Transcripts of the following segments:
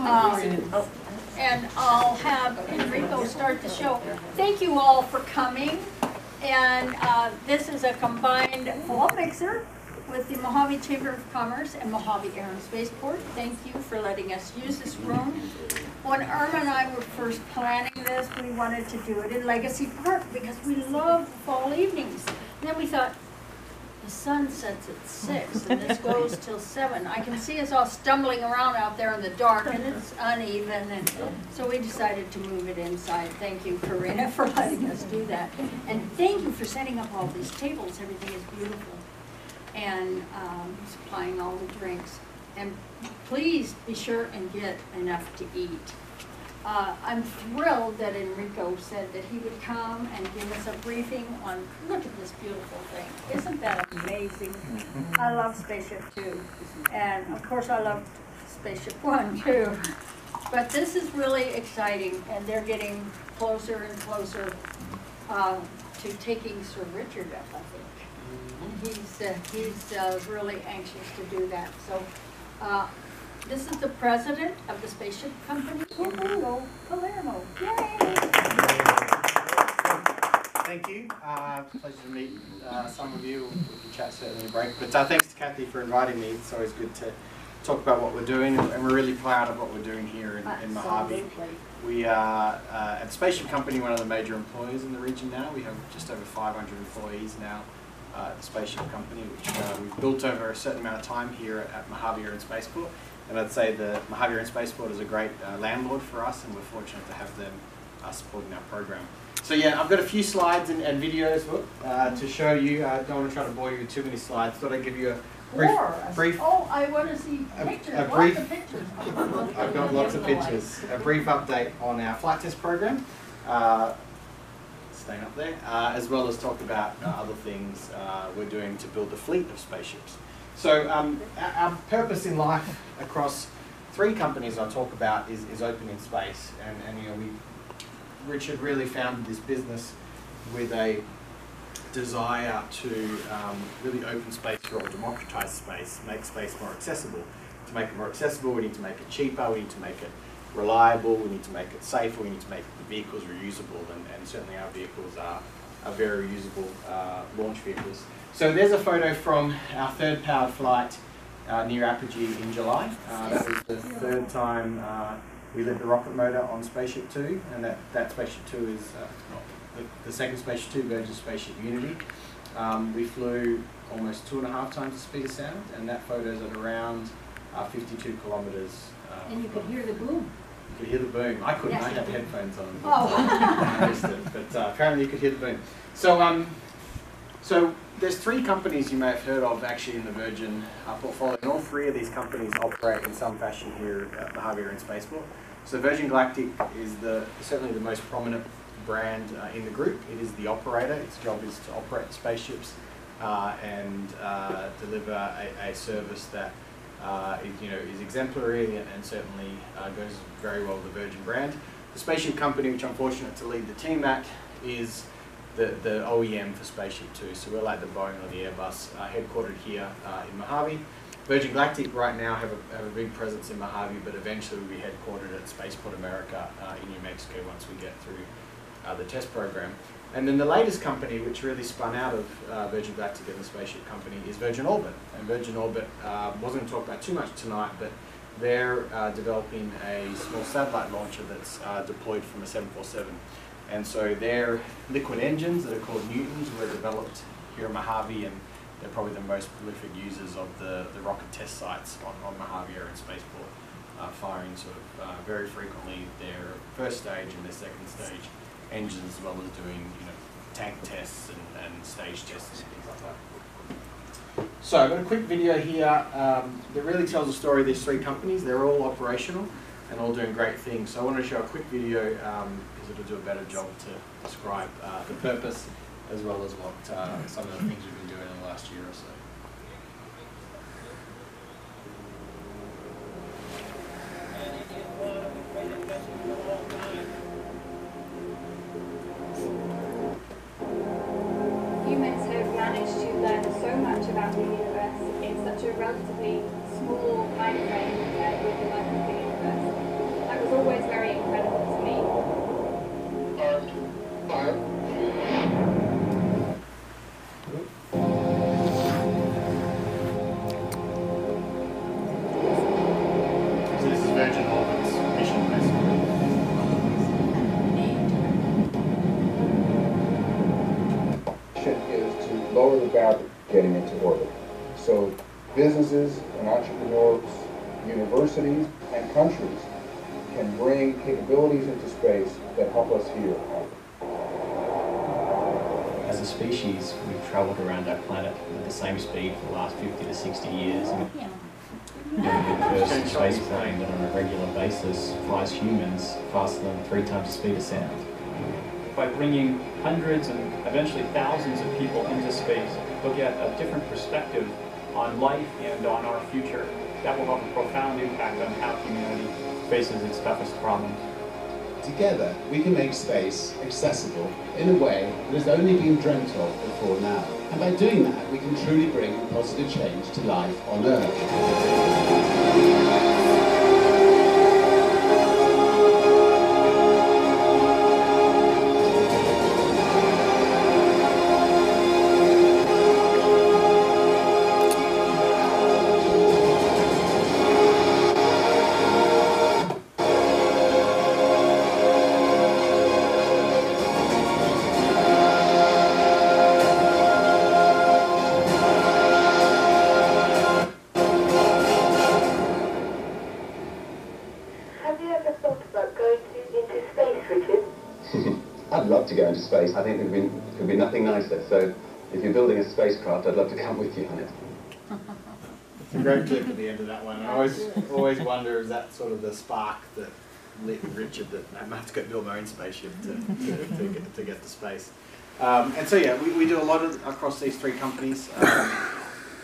And I'll have Enrico start the show. Thank you all for coming. And this is a combined fall mixer with the Mojave Chamber of Commerce and Mojave Air and Spaceport. Thank you for letting us use this room. When Irma and I were first planning this, we wanted to do it in Legacy Park because we love fall evenings. And then we thought, the sun sets at 6 and this goes till 7. I can see us all stumbling around out there in the dark and it's uneven, and so we decided to move it inside. Thank you, Karina, for letting us do that. And thank you for setting up all these tables. Everything is beautiful. And supplying all the drinks. And please be sure and get enough to eat. I'm thrilled that Enrico said that he would come and give us a briefing on, look at this beautiful thing. Isn't that amazing? I love Spaceship Two. And of course I love Spaceship One too. But this is really exciting, and they're getting closer and closer to taking Sir Richard up, I think. He's really anxious to do that. So this is the president of the Spaceship Company, Enrico Palermo. Yay! Thank you. Pleasure to meet some of you. We can chat certainly in a break. But thanks to Kathy for inviting me. It's always good to talk about what we're doing, and we're really proud of what we're doing here in Mojave. We are at the Spaceship Company, one of the major employers in the region now. We have just over 500 employees now at the Spaceship Company, which we've built over a certain amount of time here at Mojave Air and Spaceport. And I'd say the Mojave Air and Spaceport is a great landlord for us, and we're fortunate to have them supporting our program. So yeah, I've got a few slides and videos to show you. I don't want to try to bore you with too many slides. Thought I'd give you a brief. Oh, I want to see pictures. Lots of pictures. I've got lots of pictures. A brief update on our flight test program. Staying up there, as well as talk about other things we're doing to build a fleet of spaceships. So our purpose in life across 3 companies I'll talk about is open in space, and you know, Richard really founded this business with a desire to really open space for all, democratize space, make space more accessible. To make it more accessible, we need to make it cheaper, we need to make it reliable, we need to make it safer, we need to make the vehicles reusable, and certainly our vehicles are very reusable launch vehicles. So there's a photo from our 3rd powered flight near Apogee in July. That was the 3rd time we lit the rocket motor on Spaceship Two, and that Spaceship Two is the second Spaceship Two, Virgin Spaceship Unity. We flew almost 2.5 times the speed of sound, and that photo's at around 52 kilometers. And you could hear the boom. You could hear the boom. I couldn't. Yes. I had headphones on. Oh. I missed it. But apparently you could hear the boom. So there's 3 companies you may have heard of actually in the Virgin portfolio, and all 3 of these companies operate in some fashion here at Mojave Air and Spaceport. So Virgin Galactic is certainly the most prominent brand in the group. It is the operator. Its job is to operate spaceships and deliver a service that is exemplary and certainly goes very well with the Virgin brand. The Spaceship Company, which I'm fortunate to lead the team at, is the OEM for Spaceship Two. So we're like the Boeing or the Airbus, headquartered here in Mojave. Virgin Galactic right now have a big presence in Mojave, but eventually we'll be headquartered at Spaceport America in New Mexico once we get through the test program. And then the latest company, which really spun out of Virgin Galactic and the Spaceship Company, is Virgin Orbit. And Virgin Orbit wasn't going to talk about too much tonight, but they're developing a small satellite launcher that's deployed from a 747. And so their liquid engines that are called Newtons were developed here in Mojave, and they're probably the most prolific users of the rocket test sites on Mojave Air and Spaceport, firing sort of very frequently their first stage and their second stage engines, as well as doing tank tests and stage tests and things like that. So I've got a quick video here that really tells the story of these 3 companies. They're all operational and all doing great things. So I want to show a quick video because it'll do a better job to describe the purpose as well as what some of the things we've been doing in the last year or so. Humans have managed to learn so much about the universe in such a relatively small time frame compared with the life of the universe. is about getting into orbit. So businesses and entrepreneurs, universities and countries can bring capabilities into space that help us here. As a species, we've travelled around our planet at the same speed for the last 50 to 60 years. Yeah. We're the first space plane that on a regular basis flies humans faster than 3 times the speed of sound. By bringing hundreds and eventually thousands of people into space, we'll get a different perspective on life and on our future. That will have a profound impact on how humanity faces its toughest problems. Together, we can make space accessible in a way that has only been dreamt of before now. And by doing that, we can truly bring positive change to life on Earth. I'd love to go into space. I think there could be nothing nicer. So if you're building a spacecraft, I'd love to come with you on it. It's a great clip at the end of that one. I always wonder, is that sort of the spark that lit Richard that I might have to go build my own spaceship to get to space. And so yeah, we do a lot across these 3 companies.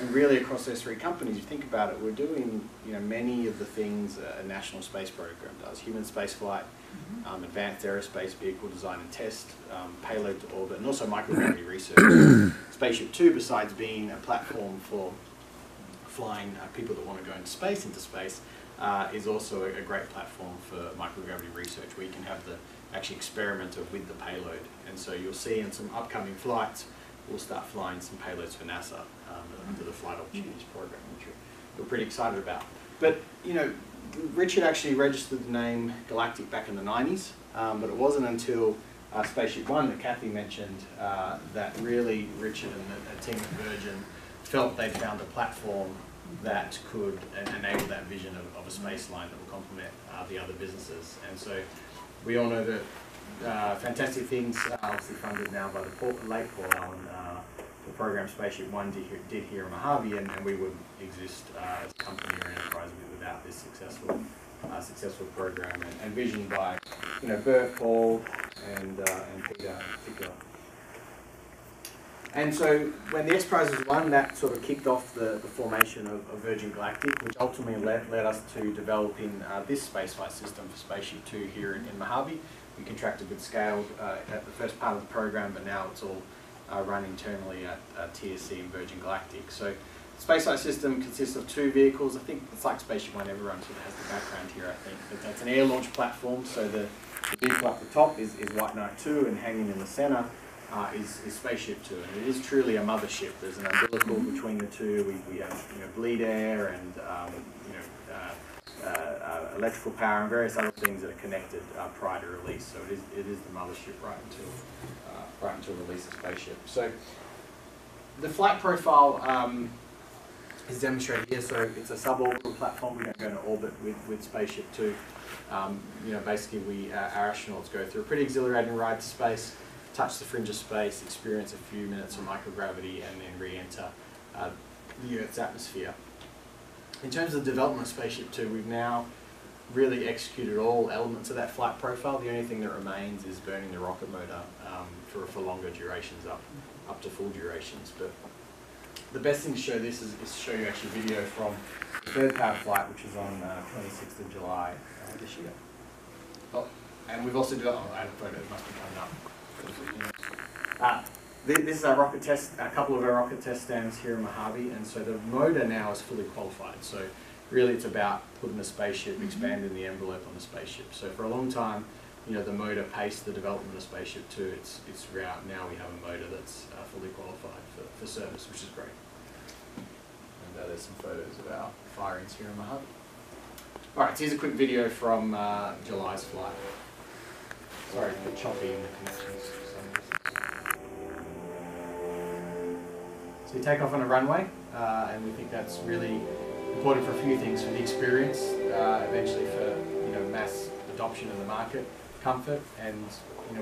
And really across those 3 companies, you think about it, we're doing many of the things a national space program does: human spaceflight, advanced aerospace vehicle design and test, payload to orbit, and also microgravity research. SpaceShipTwo, besides being a platform for flying people that want to go into space, is also a great platform for microgravity research, where you can have the actually experiment with the payload. And so you'll see in some upcoming flights, we'll start flying some payloads for NASA under the Flight Opportunities Program, which we're pretty excited about. But Richard actually registered the name Galactic back in the 90s, but it wasn't until Spaceship One that Kathy mentioned that really Richard and the team at Virgin felt they'd found a platform that could enable that vision of a space line that will complement the other businesses. And so we all know that fantastic things, obviously funded now by the late Paul Allen, the program Spaceship One did here in Mojave, and we wouldn't exist as a company or enterprise without this successful program and vision by Bert, Paul, and Peter in particular. And so when the X Prize was won, that sort of kicked off the formation of Virgin Galactic, which ultimately led us to developing this spaceflight system for Spaceship Two here in Mojave. We contracted with scale at the first part of the program, but now it's all run internally at TSC and Virgin Galactic. So the spaceflight system consists of 2 vehicles. I think it's like Spaceship One, everyone sort of has the background here, I think. But that's an air launch platform, so the vehicle at the top is White Knight 2, and hanging in the center is Spaceship Two, and it is truly a mothership. There's an umbilical between the two. We have bleed air and electrical power and various other things that are connected prior to release. So it is the mothership right until release of Spaceship. So the flight profile is demonstrated here. So it's a suborbital platform. We don't go into orbit with Spaceship Two. Basically our astronauts go through a pretty exhilarating ride to space, touch the fringe of space, experience a few minutes of microgravity, and then re-enter the Earth's atmosphere. In terms of the development of Spaceship Two, we've now really executed all elements of that flight profile. The only thing that remains is burning the rocket motor for longer durations, up to full durations. But the best thing to show this is to show you actually video from the 3rd powered flight, which is on 26th of July this year. Oh, and we've also developed, I had a photo, it must be coming up. This is our rocket test, a couple of our rocket test stands here in Mojave, and so the motor now is fully qualified. So really it's about putting the spaceship, expanding the envelope on the spaceship. So for a long time, the motor paced the development of Spaceship Two. Its route. Now we have a motor that's fully qualified for service, which is great. And there's some photos of our firings here in Mojave. All right, so here's a quick video from July's flight. Sorry, it's a bit choppy in the connections. So you take off on a runway, and we think that's really important for a few things: for the experience, eventually for mass adoption in the market, comfort, and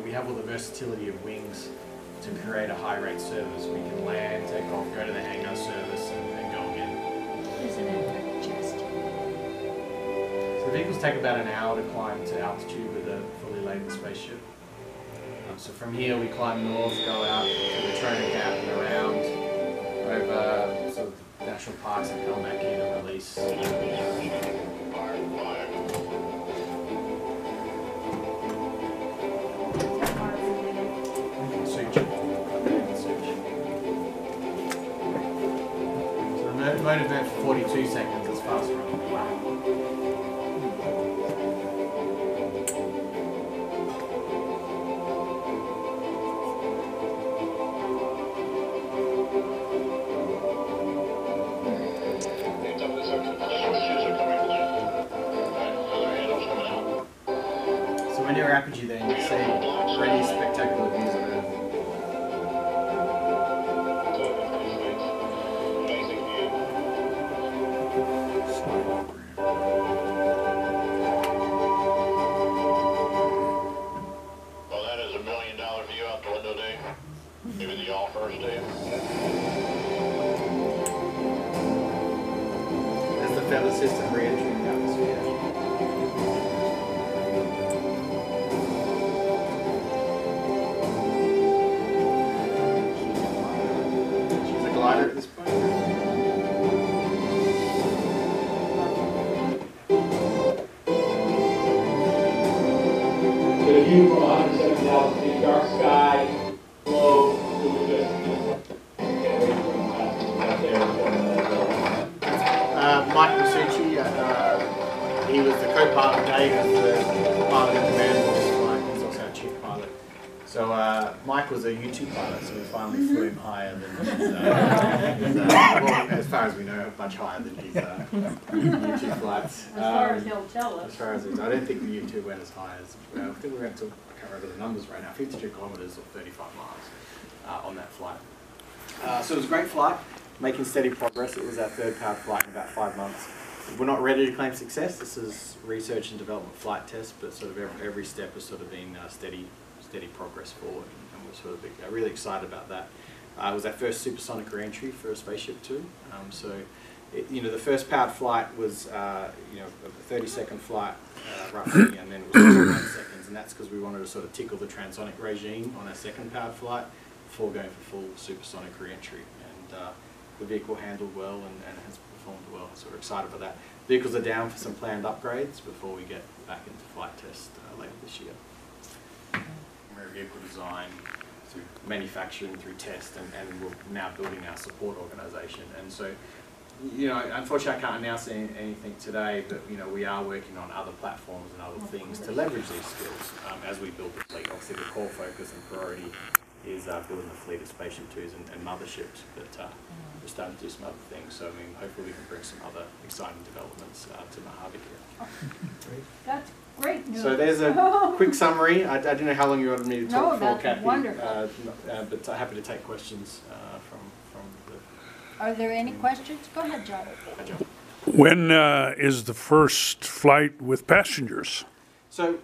we have all the versatility of wings to create a high rate service. We can land, take off, go to the hangar service, and go again. Isn't it majestic? So the vehicles take about an hour to climb to altitude with a fully laden spaceship. So from here we climb north, go out to the training gap and around over sort of national parks and come back in and release. Mode event for 42 seconds is faster on the way. So when you're apogee then you see really spectacular views of Earth. There's the feather system re-entering the atmosphere. She's a glider at this point. With a view from 170,000 feet, dark sky, low, Mike Masucci, he was the co-pilot. Dave is the pilot in command of this flight. He's also our chief pilot. So Mike was a U2 pilot, so we finally flew him higher than well, as far as we know, much higher than his U2 flights. As far as he'll tell us. As far as I don't think the U2 went as high as, I think we went to, I can't remember the numbers right now, 52 kilometers or 35 miles on that flight. So it was a great flight, making steady progress. It was our third powered flight in about 5 months. We're not ready to claim success. This is research and development flight test, but sort of every step has sort of been steady progress forward, and we're sort of really excited about that. It was our first supersonic re-entry for a SpaceShipTwo. The first powered flight was a 30-second flight roughly, and then it was 21 seconds, and that's because we wanted to sort of tickle the transonic regime on our second powered flight before going for full supersonic re-entry. And the vehicle handled well and has performed well, so we're excited about that. Vehicles are down for some planned upgrades before we get back into flight test later this year. We're vehicle design through manufacturing, through test, and we're now building our support organisation. And so, unfortunately I can't announce anything today, but we are working on other platforms and other things to leverage these skills as we build the fleet. Obviously the core focus and priority is building a fleet of SpaceShipTwos and motherships, but we're starting to do some other things. So hopefully we can bring some other exciting developments to Mojave here. That's great news. So there's a quick summary. I don't know how long you wanted me to talk for, that's Kathy, wonderful. but happy to take questions from the... Are there any questions? Go ahead, John. Hi, John. When is the first flight with passengers? So,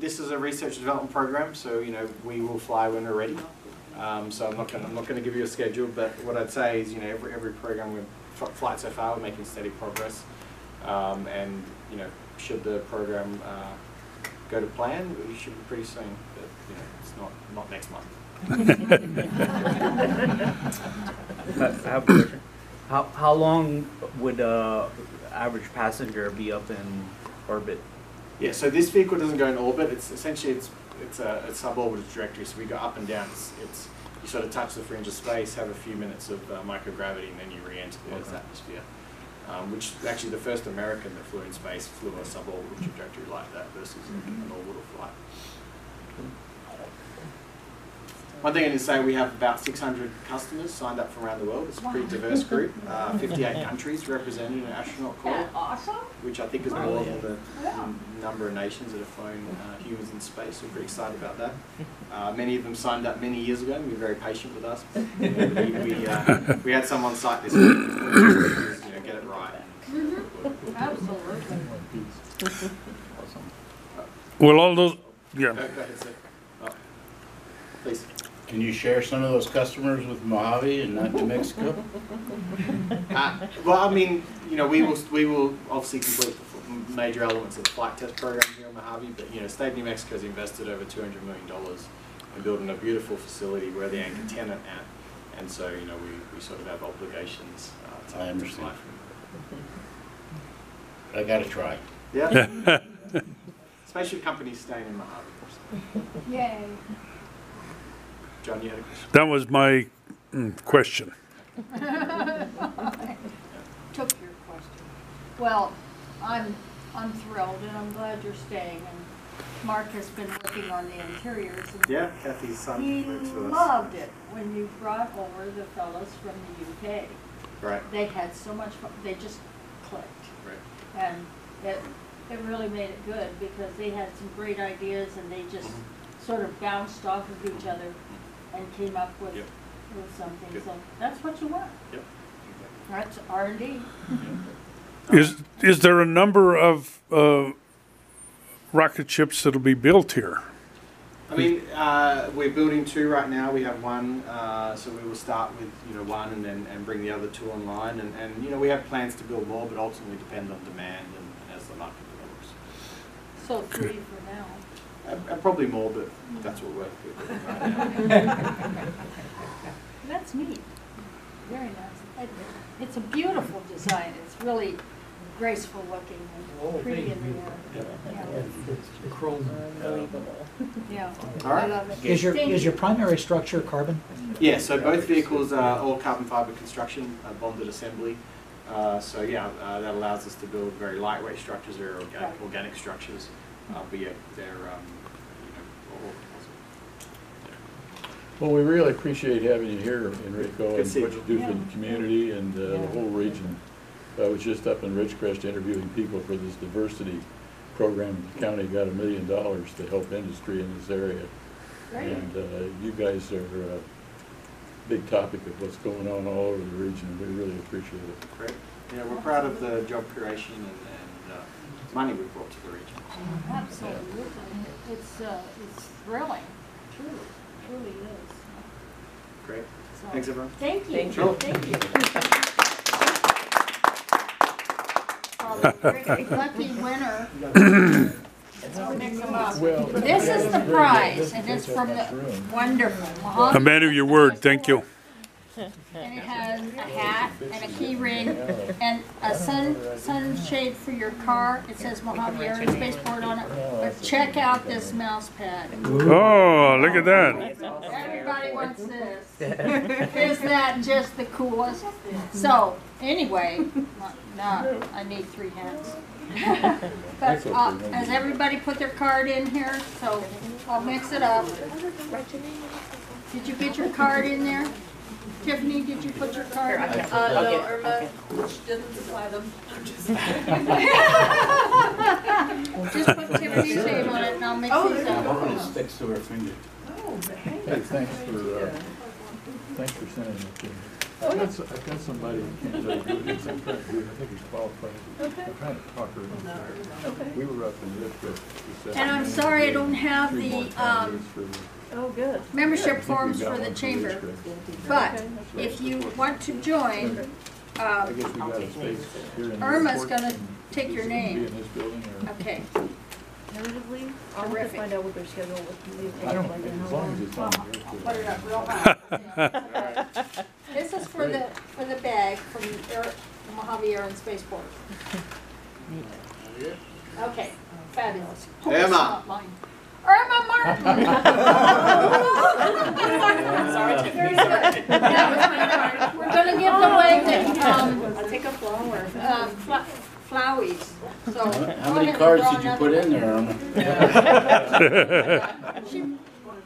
this is a research and development program, so, we will fly when we're ready. So I'm not going to give you a schedule, but what I'd say is, every program we've flight so far, we're making steady progress. And, should the program go to plan, we should be pretty soon, but, it's not next month. I have a question. How long would average passenger be up in orbit? Yeah, so this vehicle doesn't go in orbit. It's essentially it's a suborbital trajectory. So we go up and down. It's you sort of touch the fringe of space, have a few minutes of microgravity, and then you re-enter the Earth's atmosphere. Which actually the first American that flew in space flew a suborbital trajectory like that versus an orbital flight. One thing I didn't say, we have about 600 customers signed up from around the world. It's a pretty diverse group. 58 countries represented in an astronaut corps, Awesome. which I think is more than the number of nations that have flown humans in space. So we're pretty excited about that. Many of them signed up many years ago and were very patient with us. We had some on site this week. Get it right. Absolutely. Well, all those, yeah. Go ahead, sir. Please. Can you share some of those customers with Mojave and not New Mexico? Well, I mean, we will obviously complete the major elements of the flight test program here in Mojave, but State of New Mexico has invested over $200 million in building a beautiful facility where the anchor tenant at, and so we sort of have obligations to I understand. fly from. I gotta try. Yeah. Spaceship companies staying in Mojave. Yay. John, you had a question? That was my question. Took your question. Well, I'm thrilled, and I'm glad you're staying. And Mark has been working on the interiors. And Yeah, Kathy's son he works with us. loved it when you brought over the fellows from the UK. Right. They had so much fun. They just clicked. Right. And it really made it good because they had some great ideas and they just sort of bounced off of each other and came up with something. Good. So that's what you want. Yep. That's R&D. Is there a number of rocket ships that'll be built here? I mean, we're building 2 right now. We have 1, so we will start with 1 and then bring the other 2 online. And we have plans to build more, but ultimately depend on demand and as the market develops. So 3 for now. Probably more, but that's what we're doing right now. That's neat. Very nice. It's a beautiful design. It's really graceful looking and pretty in the air. Yeah. All right. I love it. Is your primary structure carbon? Yeah, so both vehicles are all carbon fiber construction, bonded assembly. So yeah, that allows us to build very lightweight structures or organic structures. But yeah, they're all Well, we really appreciate having you here, Enrico, and what you do Yeah. for the community and the whole region. I was just up in Ridgecrest interviewing people for this diversity program. The county got $1 million to help industry in this area. Great. And you guys are a big topic of what's going on all over the region. We really appreciate it. Great. Yeah, we're proud of the job creation and money we've brought to the region. Absolutely. It's thrilling. Truly is. Great. So, Thanks, everyone. Thank you. Thank you. Lucky winner. I'll mix them up. This is the prize, and it's from the wonderful Mojave. A man of your word, thank you. And it has a hat and a key ring and a sunshade for your car. It says Mojave Air and Spaceport on it. But check out this mouse pad. Oh, look at that. Everybody wants this. Isn't that just the coolest? So, anyway, no, I need 3 hands. But has everybody put their card in here? So, I'll mix it up. Did you get your card in there? Tiffany, did you put your card in? No, Irma didn't supply them. Just put Tiffany's name on it and I'll mix these I'm hoping it up. sticks to her finger. Hey, thanks for sending it to me. I've got somebody who can't tell you who it is. I'm trying to do it. I think he's qualified. I'm trying to talk her into it. We were up in Ridgecrest. And I'm sorry I don't have the membership forms for the chamber. But if you want to join, Irma's going to take your name. Okay. Tentatively, I'll have to find out what their schedule with the UK. I don't think as long as it's on Put it up real high. This is for the bag from Mojave Air and Spaceport. Okay, fabulous. Emma. Irma Martin. Sorry, Tiffany. Very good. We're going to give away the I'll take a flower. flowies. So How many cards did you put in there, Irma?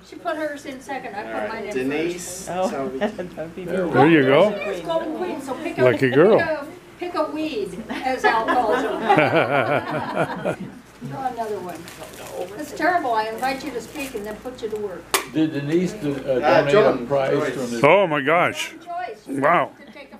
She put hers in second. I put mine in Denise. first. Oh, that'd be There you go. Here's Golden Queen, so pick a, Lucky girl. Pick a weed, as Al calls them. Draw another one. It's terrible. I invite you to speak and then put you to work. Did Denise donate a John, prize Joyce. from the... Oh my gosh. Choice. Wow. To take a